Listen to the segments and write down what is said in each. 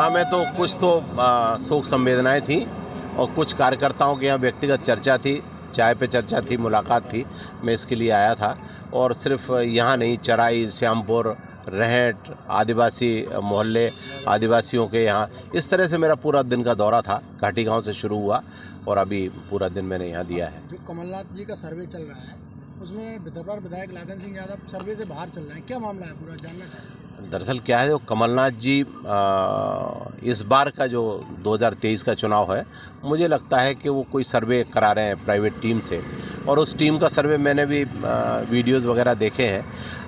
चुनाव में तो कुछ तो शोक संवेदनाएं थी और कुछ कार्यकर्ताओं के यहाँ व्यक्तिगत चर्चा थी, चाय पे चर्चा थी, मुलाकात थी। मैं इसके लिए आया था और सिर्फ यहाँ नहीं, चराई, श्यामपुर, रहेट, आदिवासी मोहल्ले, आदिवासियों के यहाँ, इस तरह से मेरा पूरा दिन का दौरा था। घाटी गांव से शुरू हुआ और अभी पूरा दिन मैंने यहाँ दिया है। जो कमलनाथ जी का सर्वे चल रहा है उसमें दरबार विधायक लालन सिंह यादव सर्वे से बाहर चल रहे हैं, क्या मामला है पूरा जानना चाहिए। दरअसल क्या है, जो कमलनाथ जी इस बार का जो 2023 का चुनाव है, मुझे लगता है कि वो कोई सर्वे करा रहे हैं प्राइवेट टीम से, और उस टीम का सर्वे मैंने भी वीडियोज़ वगैरह देखे हैं।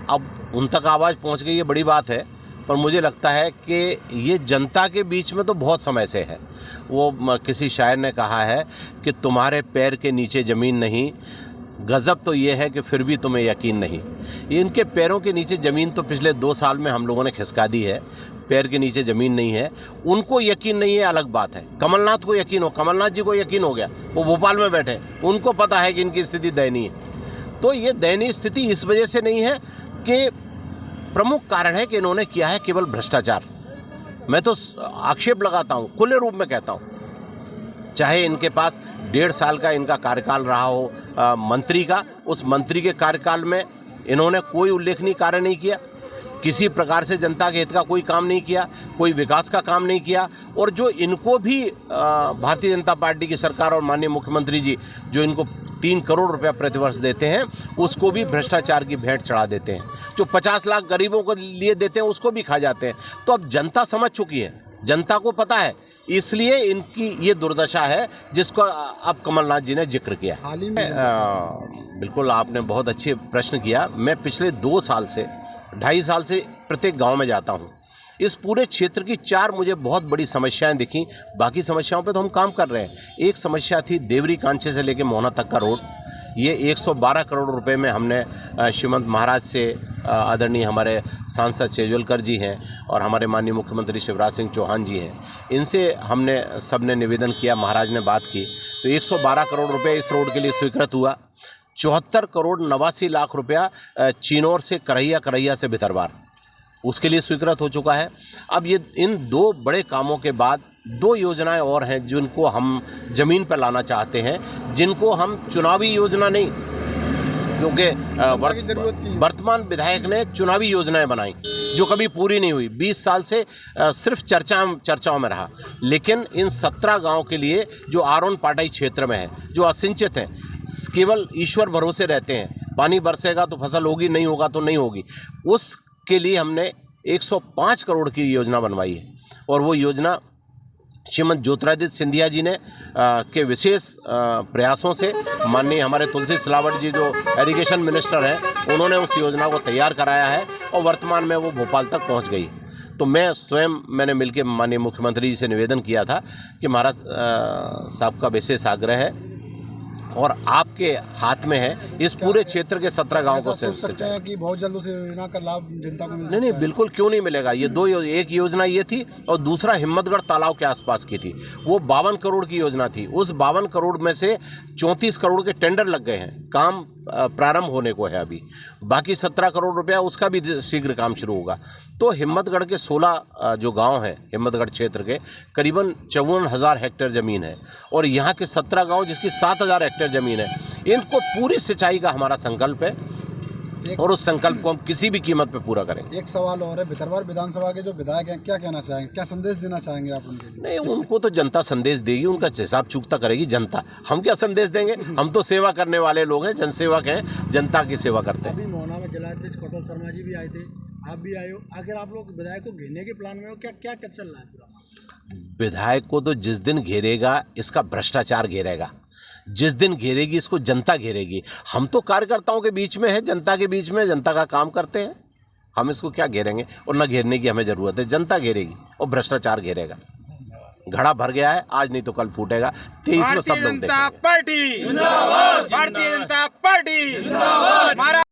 अब उन तक आवाज़ पहुंच गई, ये बड़ी बात है, पर मुझे लगता है कि ये जनता के बीच में तो बहुत समय से है। वो किसी शायर ने कहा है कि तुम्हारे पैर के नीचे ज़मीन नहीं, गज़ब तो ये है कि फिर भी तुम्हें यकीन नहीं। इनके पैरों के नीचे ज़मीन तो पिछले 2 साल में हम लोगों ने खिसका दी है, पैर के नीचे ज़मीन नहीं है। उनको यकीन नहीं है, अलग बात है। कमलनाथ को यकीन हो, कमलनाथ जी को यकीन हो गया, वो भोपाल में बैठे, उनको पता है कि इनकी स्थिति दयनीय है। तो ये दयनीय स्थिति इस वजह से नहीं है कि प्रमुख कारण है कि इन्होंने किया है केवल भ्रष्टाचार। मैं तो आक्षेप लगाता हूँ, खुले रूप में कहता हूँ, चाहे इनके पास 1.5 साल का इनका कार्यकाल रहा हो मंत्री का, उस मंत्री के कार्यकाल में इन्होंने कोई उल्लेखनीय कार्य नहीं किया, किसी प्रकार से जनता के हित का कोई काम नहीं किया, कोई विकास का काम नहीं किया। और जो इनको भी भारतीय जनता पार्टी की सरकार और माननीय मुख्यमंत्री जी जो इनको 3 करोड़ रुपया प्रतिवर्ष देते हैं, उसको भी भ्रष्टाचार की भेंट चढ़ा देते हैं। जो 50 लाख गरीबों को लिए देते हैं, उसको भी खा जाते हैं। तो अब जनता समझ चुकी है, जनता को पता है, इसलिए इनकी ये दुर्दशा है जिसको अब कमलनाथ जी ने जिक्र किया। हाल ही में बिल्कुल आपने बहुत अच्छे प्रश्न किया। मैं पिछले 2 साल से 2.5 साल से प्रत्येक गांव में जाता हूं। इस पूरे क्षेत्र की 4 मुझे बहुत बड़ी समस्याएं दिखी। बाकी समस्याओं पे तो हम काम कर रहे हैं। एक समस्या थी देवरी कांचे से लेके मोहना तक का रोड, ये 112 करोड़ रुपए में हमने श्रीमंत महाराज से, आदरणीय हमारे सांसद सेजवलकर जी हैं और हमारे माननीय मुख्यमंत्री शिवराज सिंह चौहान जी हैं, इनसे हमने सबने निवेदन किया, महाराज ने बात की, तो 112 करोड़ रुपए इस रोड के लिए स्वीकृत हुआ। 74 करोड़ 89 लाख रुपया चिनौर से करैया से भितरवार, उसके लिए स्वीकृत हो चुका है। अब ये इन 2 बड़े कामों के बाद 2 योजनाएं और हैं जिनको हम ज़मीन पर लाना चाहते हैं, जिनको हम चुनावी योजना नहीं, क्योंकि वर्तमान विधायक ने चुनावी योजनाएं बनाई जो कभी पूरी नहीं हुई। 20 साल से सिर्फ चर्चाओं में रहा। लेकिन इन 17 गाँव के लिए जो आरोन पाटाई क्षेत्र में है, जो असिंचित हैं, केवल ईश्वर भरोसे रहते हैं, पानी बरसेगा तो फसल होगी, नहीं होगा तो नहीं होगी, उसके लिए हमने 105 करोड़ की योजना बनवाई है। और वो योजना श्रीमंत ज्योतिरादित्य सिंधिया जी ने के विशेष प्रयासों से, माननीय हमारे तुलसी सिलावट जी जो इरिगेशन मिनिस्टर हैं, उन्होंने उस योजना को तैयार कराया है और वर्तमान में वो भोपाल तक पहुंच गई। तो मैं स्वयं, मैंने मिलकर माननीय मुख्यमंत्री जी से निवेदन किया था कि महाराज साहब का विशेष आग्रह है और आपके हाथ में है इस पूरे क्षेत्र के 17 गाँव को सिंचाई कि बहुत जल्द उस योजना का लाभ जनता को नहीं, बिल्कुल क्यों नहीं मिलेगा। ये 2 एक योजना ये थी और दूसरा हिम्मतगढ़ तालाब के आसपास की थी, वो 52 करोड़ की योजना थी। उस 52 करोड़ में से 34 करोड़ के टेंडर लग गए हैं, काम प्रारंभ होने को है अभी। बाकी 17 करोड़ रुपया उसका भी शीघ्र काम शुरू होगा। तो हिम्मतगढ़ के 16 जो गांव हैं, हिम्मतगढ़ क्षेत्र के करीबन 54,000 हेक्टेयर ज़मीन है और यहाँ के 17 गांव जिसकी 7,000 हेक्टेयर ज़मीन है, इनको पूरी सिंचाई का हमारा संकल्प है और उस संकल्प को हम किसी भी कीमत पे पूरा करेंगे। एक सवाल और है, भितरवार विधानसभा के जो विधायक हैं, क्या कहना चाहेंगे, क्या संदेश देना चाहेंगे आप उनके लिए? नहीं, उनको तो जनता संदेश देगी, उनका हिसाब चुकता करेगी जनता। हम क्या संदेश देंगे, हम तो सेवा करने वाले लोग हैं, जनसेवक हैं, जनता की सेवा करते हैं। अभी मोहना में जिलाध्यक्ष कौतल शर्मा जी भी आए थे, आप भी आए हो, आखिर आप लोग विधायक को घेरने के प्लान में हो, क्या क्या चल रहा है पूरा? विधायक को तो जिस दिन घेरेगा इसका भ्रष्टाचार घेरेगा, जिस दिन घेरेगी इसको जनता घेरेगी। हम तो कार्यकर्ताओं के बीच में है, जनता के बीच में, जनता का काम करते हैं, हम इसको क्या घेरेंगे और न घेरने की हमें ज़रूरत है। जनता घेरेगी और भ्रष्टाचार घेरेगा। घड़ा भर गया है, आज नहीं तो कल फूटेगा। 23 में सब लोग देखेंगे। भारतीय जनता पार्टी जिंदाबाद, भारतीय जनता पार्टी जिंदाबाद।